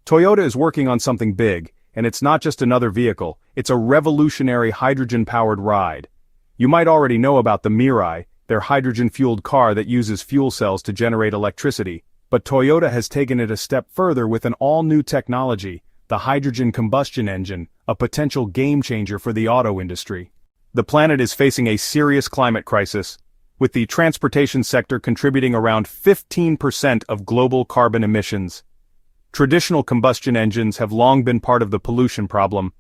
Toyota is working on something big, and it's not just another vehicle, it's a revolutionary hydrogen-powered ride. You might already know about the Mirai, their hydrogen-fueled car that uses fuel cells to generate electricity, but Toyota has taken it a step further with an all-new technology, the hydrogen combustion engine, a potential game-changer for the auto industry. The planet is facing a serious climate crisis, with the transportation sector contributing around 15% of global carbon emissions. Traditional combustion engines have long been part of the pollution problem.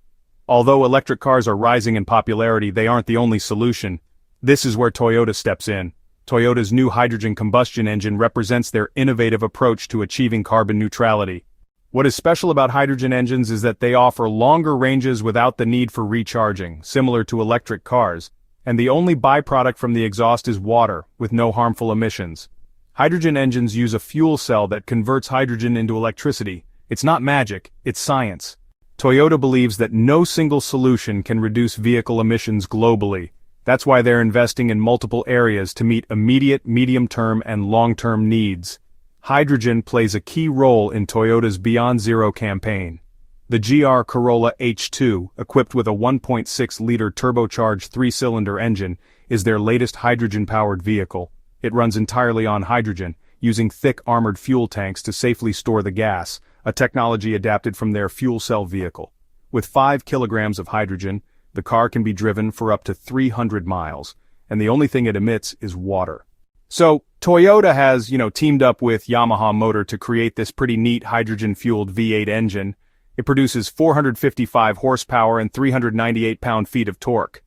Although electric cars are rising in popularity, they aren't the only solution. This is where Toyota steps in. Toyota's new hydrogen combustion engine represents their innovative approach to achieving carbon neutrality. What is special about hydrogen engines is that they offer longer ranges without the need for recharging, similar to electric cars, and the only byproduct from the exhaust is water, with no harmful emissions. Hydrogen engines use a fuel cell that converts hydrogen into electricity. It's not magic, it's science. Toyota believes that no single solution can reduce vehicle emissions globally. That's why they're investing in multiple areas to meet immediate, medium-term, and long-term needs. Hydrogen plays a key role in Toyota's Beyond Zero campaign. The GR Corolla H2, equipped with a 1.6-liter turbocharged 3-cylinder engine, is their latest hydrogen-powered vehicle. It runs entirely on hydrogen, using thick armored fuel tanks to safely store the gas, a technology adapted from their fuel cell vehicle. With 5 kilograms of hydrogen, the car can be driven for up to 300 miles, and the only thing it emits is water. So, Toyota has, teamed up with Yamaha Motor to create this pretty neat hydrogen-fueled V8 engine. It produces 455 horsepower and 398 pound-feet of torque.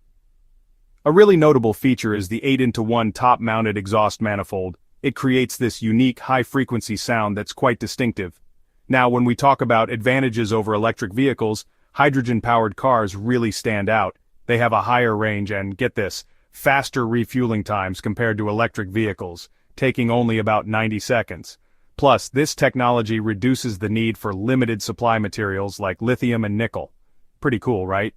A really notable feature is the 8-into-1 top-mounted exhaust manifold. It creates this unique high-frequency sound that's quite distinctive. Now, when we talk about advantages over electric vehicles, hydrogen-powered cars really stand out. They have a higher range and, get this, faster refueling times compared to electric vehicles, taking only about 90 seconds. Plus, this technology reduces the need for limited supply materials like lithium and nickel. Pretty cool, right?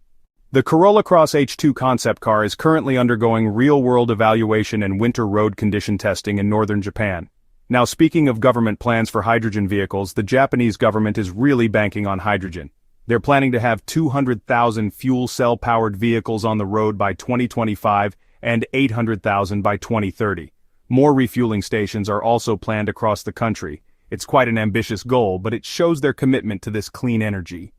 The Corolla Cross H2 concept car is currently undergoing real-world evaluation and winter road condition testing in northern Japan. Now, speaking of government plans for hydrogen vehicles, the Japanese government is really banking on hydrogen. They're planning to have 200,000 fuel cell-powered vehicles on the road by 2025 and 800,000 by 2030. More refueling stations are also planned across the country. It's quite an ambitious goal, but it shows their commitment to this clean energy.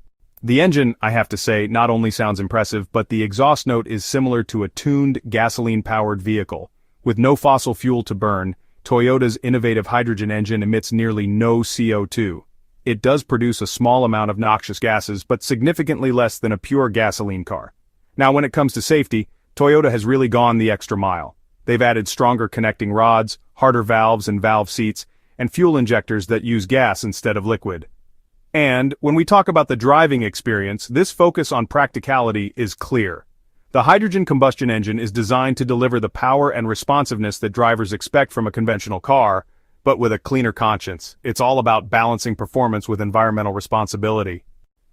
The engine, I have to say, not only sounds impressive, but the exhaust note is similar to a tuned, gasoline-powered vehicle. With no fossil fuel to burn, Toyota's innovative hydrogen engine emits nearly no CO2. It does produce a small amount of noxious gases, but significantly less than a pure gasoline car. Now, when it comes to safety, Toyota has really gone the extra mile. They've added stronger connecting rods, harder valves and valve seats, and fuel injectors that use gas instead of liquid. And, when we talk about the driving experience, this focus on practicality is clear. The hydrogen combustion engine is designed to deliver the power and responsiveness that drivers expect from a conventional car, but with a cleaner conscience. It's all about balancing performance with environmental responsibility.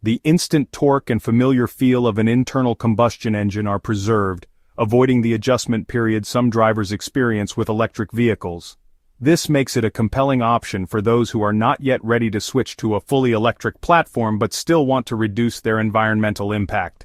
The instant torque and familiar feel of an internal combustion engine are preserved, avoiding the adjustment period some drivers experience with electric vehicles. This makes it a compelling option for those who are not yet ready to switch to a fully electric platform but still want to reduce their environmental impact.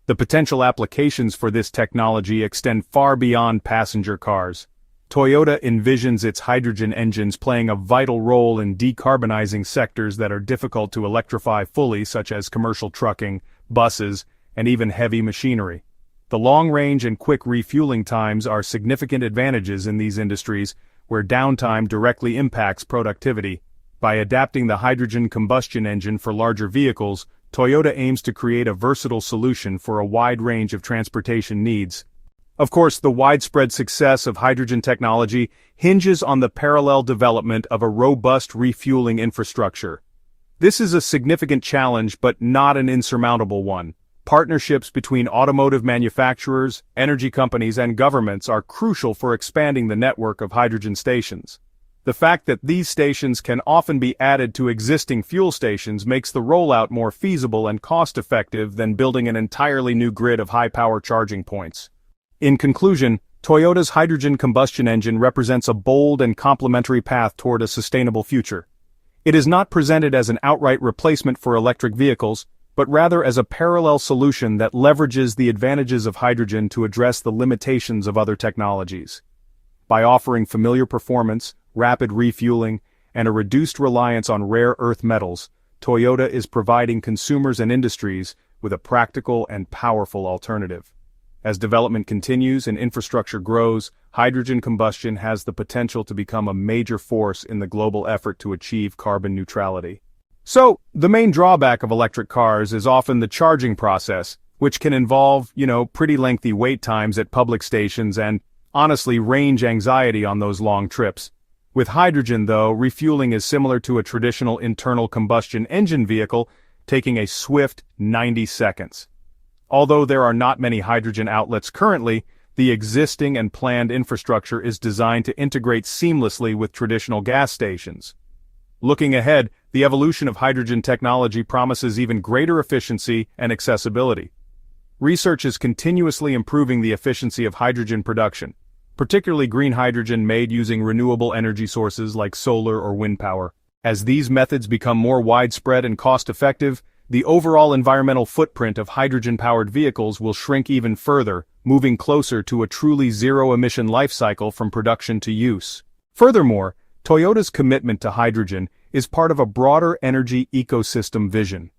The potential applications for this technology extend far beyond passenger cars. Toyota envisions its hydrogen engines playing a vital role in decarbonizing sectors that are difficult to electrify fully, such as commercial trucking, buses, and even heavy machinery. The long range and quick refueling times are significant advantages in these industries, where downtime directly impacts productivity. By adapting the hydrogen combustion engine for larger vehicles, Toyota aims to create a versatile solution for a wide range of transportation needs. Of course, the widespread success of hydrogen technology hinges on the parallel development of a robust refueling infrastructure. This is a significant challenge, but not an insurmountable one. Partnerships between automotive manufacturers, energy companies, and governments are crucial for expanding the network of hydrogen stations. The fact that these stations can often be added to existing fuel stations makes the rollout more feasible and cost-effective than building an entirely new grid of high-power charging points. In conclusion, Toyota's hydrogen combustion engine represents a bold and complementary path toward a sustainable future. It is not presented as an outright replacement for electric vehicles, but rather as a parallel solution that leverages the advantages of hydrogen to address the limitations of other technologies. By offering familiar performance, rapid refueling, and a reduced reliance on rare earth metals, Toyota is providing consumers and industries with a practical and powerful alternative. As development continues and infrastructure grows, hydrogen combustion has the potential to become a major force in the global effort to achieve carbon neutrality. So, the main drawback of electric cars is often the charging process, which can involve, pretty lengthy wait times at public stations and, honestly, range anxiety on those long trips. With hydrogen, though, refueling is similar to a traditional internal combustion engine vehicle, taking a swift 90 seconds. Although there are not many hydrogen outlets currently, the existing and planned infrastructure is designed to integrate seamlessly with traditional gas stations. Looking ahead, the evolution of hydrogen technology promises even greater efficiency and accessibility. Research is continuously improving the efficiency of hydrogen production, particularly green hydrogen made using renewable energy sources like solar or wind power. As these methods become more widespread and cost-effective, the overall environmental footprint of hydrogen-powered vehicles will shrink even further, moving closer to a truly zero-emission life cycle from production to use. Furthermore, Toyota's commitment to hydrogen is part of a broader energy ecosystem vision.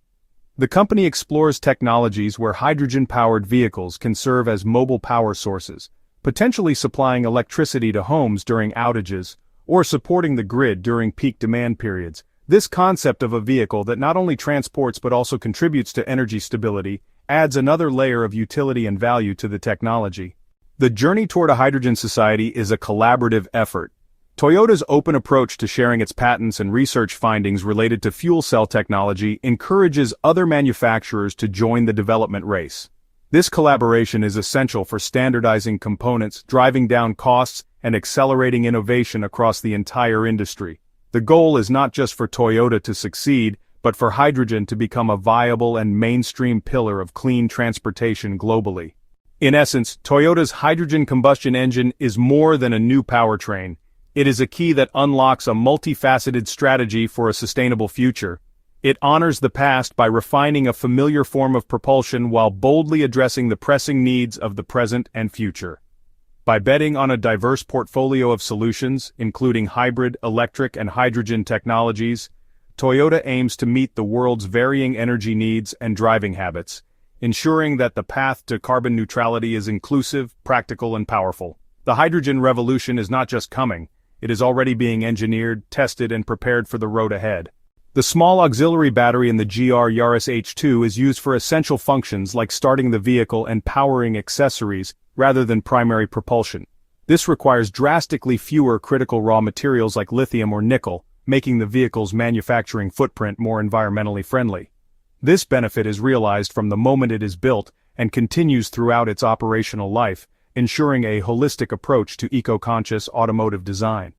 The company explores technologies where hydrogen-powered vehicles can serve as mobile power sources, potentially supplying electricity to homes during outages, or supporting the grid during peak demand periods. This concept of a vehicle that not only transports but also contributes to energy stability adds another layer of utility and value to the technology. The journey toward a hydrogen society is a collaborative effort. Toyota's open approach to sharing its patents and research findings related to fuel cell technology encourages other manufacturers to join the development race. This collaboration is essential for standardizing components, driving down costs, and accelerating innovation across the entire industry. The goal is not just for Toyota to succeed, but for hydrogen to become a viable and mainstream pillar of clean transportation globally. In essence, Toyota's hydrogen combustion engine is more than a new powertrain. It is a key that unlocks a multifaceted strategy for a sustainable future. It honors the past by refining a familiar form of propulsion while boldly addressing the pressing needs of the present and future. By betting on a diverse portfolio of solutions, including hybrid, electric, and hydrogen technologies, Toyota aims to meet the world's varying energy needs and driving habits, ensuring that the path to carbon neutrality is inclusive, practical, and powerful. The hydrogen revolution is not just coming. It is already being engineered, tested, and prepared for the road ahead. The small auxiliary battery in the GR Yaris H2 is used for essential functions like starting the vehicle and powering accessories rather than primary propulsion. This requires drastically fewer critical raw materials like lithium or nickel, making the vehicle's manufacturing footprint more environmentally friendly. This benefit is realized from the moment it is built and continues throughout its operational life, ensuring a holistic approach to eco-conscious automotive design.